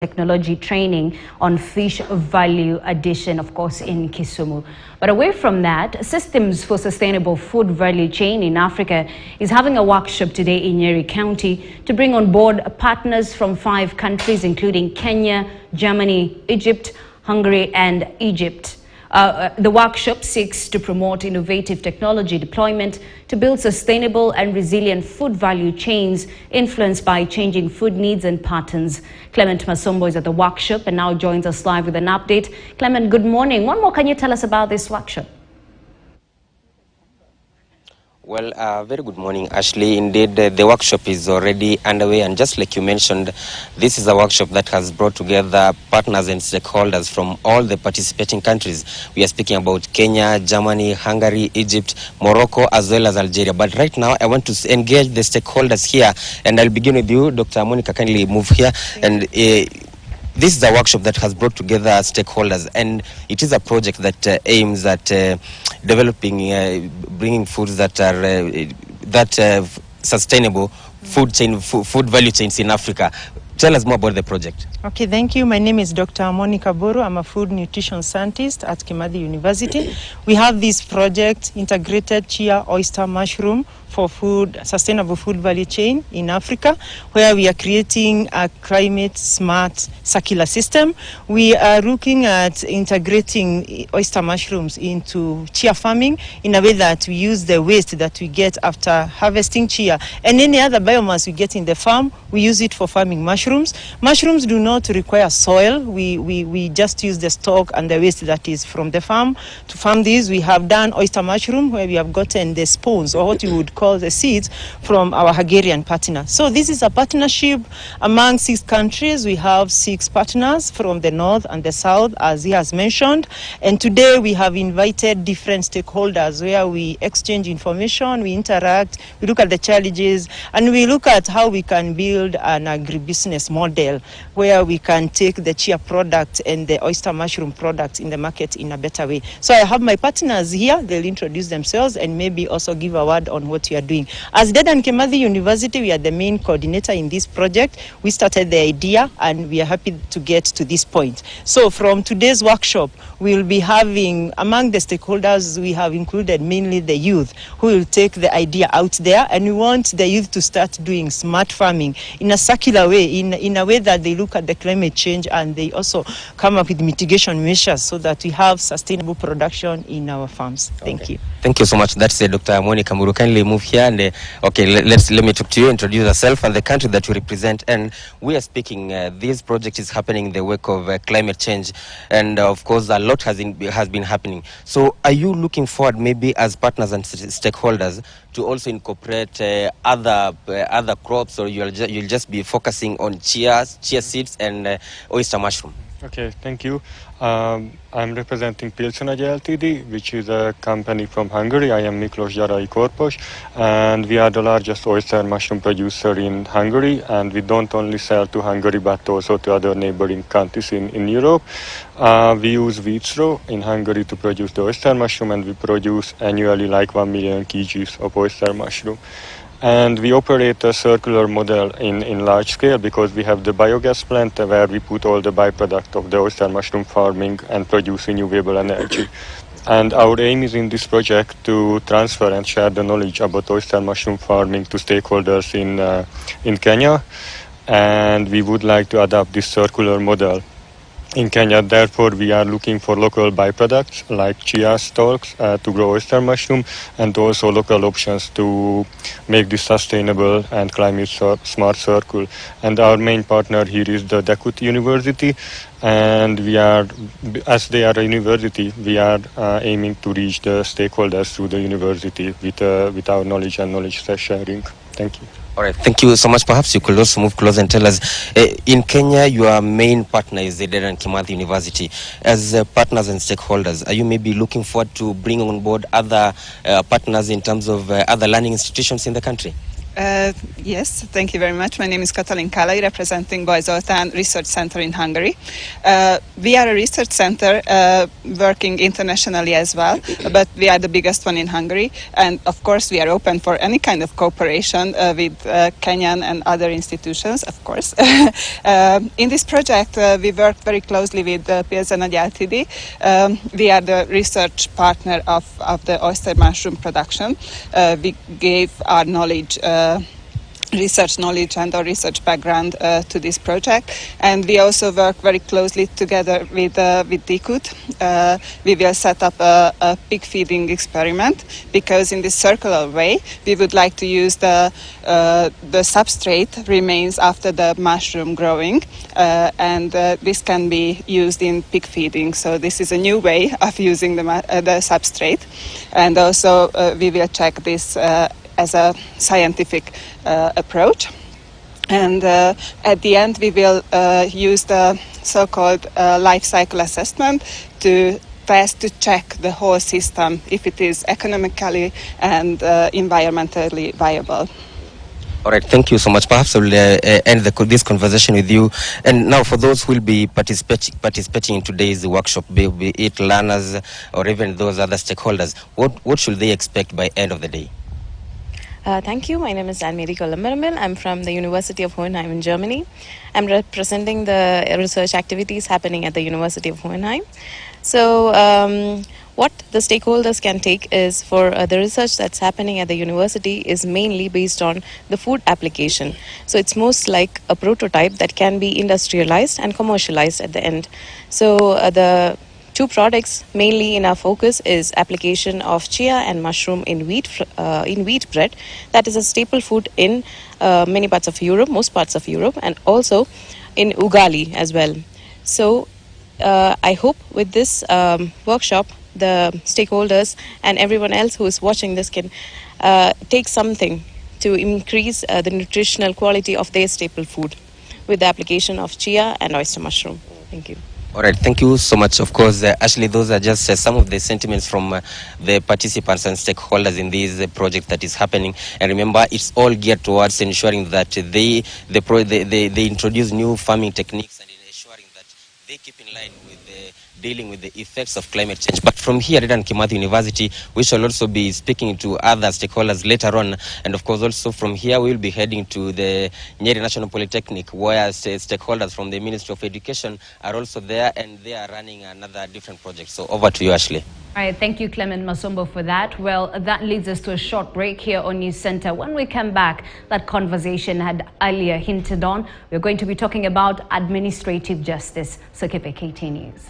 technology training on fish value addition, of course, in Kisumu. But away from that, Systems for Sustainable Food Value Chain in Africa is having a workshop today in Nyeri County to bring on board partners from 5 countries, including Kenya, Germany, Egypt, Hungary, and Egypt. The workshop seeks to promote innovative technology deployment to build sustainable and resilient food value chains influenced by changing food needs and patterns. Clement Masombo is at the workshop and now joins us live with an update. Clement, good morning. What more can you tell us about this workshop? Well, very good morning, Ashley. Indeed, the workshop is already underway, and just like you mentioned, this is a workshop that has brought together partners and stakeholders from all the participating countries. We are speaking about Kenya, Germany, Hungary, Egypt, Morocco, as well as Algeria. But right now, I want to engage the stakeholders here, and I'll begin with you, Dr. Monica. Kindly move here. And this is a workshop that has brought together stakeholders, and it is a project that aims at developing, bringing foods that are sustainable food value chains in Africa. Tell us more about the project. Okay, thank you. My name is Dr. Monica Mburu. I'm a food nutrition scientist at Kimathi University. We have this project, integrated chia, oyster, mushroom for sustainable food value chain in Africa, where we are creating a climate smart circular system. We are looking at integrating oyster mushrooms into chia farming in a way that we use the waste that we get after harvesting chia and any other biomass we get in the farm, we use it for farming mushrooms. Mushrooms do not require soil. We just use the stock and the waste that is from the farm to farm these. We have done oyster mushroom, where we have gotten the spawns, or what you would call the seeds, from our Hungarian partner. So this is a partnership among 6 countries. We have 6 partners from the north and the south, as he has mentioned. And today we have invited different stakeholders where we exchange information, we interact, we look at the challenges, and we look at how we can build an agribusiness model where we can take the chia product and the oyster mushroom products in the market in a better way. So I have my partners here. They'll introduce themselves and maybe also give a word on what we are doing. As Dedan Kimathi University, we are the main coordinator in this project. We started the idea and we are happy to get to this point. So from today's workshop, we'll be having, among the stakeholders, we have included mainly the youth who will take the idea out there, and we want the youth to start doing smart farming in a circular way, in a way that they look at the climate change and they also come up with mitigation measures so that we have sustainable production in our farms. Thank you. Thank you so much. That's Dr. Monica Mburu. Kindly move here and let me talk to you, introduce yourself and the country that you represent. And we are speaking, this project is happening in the wake of climate change, and of course a lot has been happening. So are you looking forward, maybe as partners and stakeholders, to also incorporate other crops, or you'll just be focusing on chia seeds and oyster mushroom? Okay, thank you. I'm representing Pilsona Ltd, which is a company from Hungary. I am Miklós Jarai Korpos, and we are the largest oyster mushroom producer in Hungary, and we don't only sell to Hungary but also to other neighboring countries in Europe. We use wheat straw in Hungary to produce the oyster mushroom, and we produce annually like 1 million kgs of oyster mushroom. And we operate a circular model in large scale, because we have the biogas plant where we put all the byproduct of the oyster mushroom farming and produce renewable energy. And our aim is in this project to transfer and share the knowledge about oyster mushroom farming to stakeholders in Kenya. And we would like to adopt this circular model in Kenya. Therefore, we are looking for local byproducts like chia stalks to grow oyster mushroom, and also local options to make this sustainable and climate smart circle. And our main partner here is the DeKUT University, and we are, as they are a university, we are aiming to reach the stakeholders through the university with our knowledge and knowledge sharing. Thank you. All right, thank you so much. Perhaps you could also move closer and tell us, in Kenya, your main partner is the Dedan Kimathi University. As partners and stakeholders, are you maybe looking forward to bringing on board other partners in terms of other learning institutions in the country? Yes, thank you very much. My name is Katalin Kalai, representing Baj Zoltán Research Center in Hungary. We are a research center working internationally as well, but we are the biggest one in Hungary. And of course, we are open for any kind of cooperation with Kenyan and other institutions, of course. In this project, we worked very closely with Pilsen Ltd. We are the research partner of the oyster mushroom production. We gave our knowledge, research knowledge and our research background to this project, and we also work very closely together with DeKUT. We will set up a pig feeding experiment, because in this circular way we would like to use the substrate remains after the mushroom growing, and this can be used in pig feeding. So this is a new way of using the substrate, and also we will check this as a scientific approach. And at the end, we will use the so-called life cycle assessment to check the whole system, if it is economically and environmentally viable. All right, thank you so much. Perhaps I will end this conversation with you. And now, for those who will be participating in today's workshop, be it learners or even those other stakeholders, what should they expect by end of the day? Thank you. My name is Ngigi Murimi. I'm from the University of Hohenheim in Germany. I'm representing the research activities happening at the University of Hohenheim. So what the stakeholders can take is, for the research that's happening at the university is mainly based on the food application. So it's most like a prototype that can be industrialized and commercialized at the end. So the two products mainly in our focus is application of chia and mushroom in wheat bread. That is a staple food in many parts of Europe, most parts of Europe, and also in ugali as well. So I hope with this workshop, the stakeholders and everyone else who is watching this can take something to increase the nutritional quality of their staple food with the application of chia and oyster mushroom. Thank you. All right, thank you so much. Of course, Ashley, those are just some of the sentiments from the participants and stakeholders in this project that is happening. And remember, it's all geared towards ensuring that they introduce new farming techniques and ensuring that they keep in line with dealing with the effects of climate change. But from here at Kimathi University, we shall also be speaking to other stakeholders later on. And of course, also from here, we will be heading to the Nyeri National Polytechnic, where stakeholders from the Ministry of Education are also there, and they are running another different project. So over to you, Ashley. All right, thank you, Clement Masombo, for that. Well, that leads us to a short break here on News Center. When we come back, that conversation had earlier hinted on, we're going to be talking about administrative justice. So keep it KT News.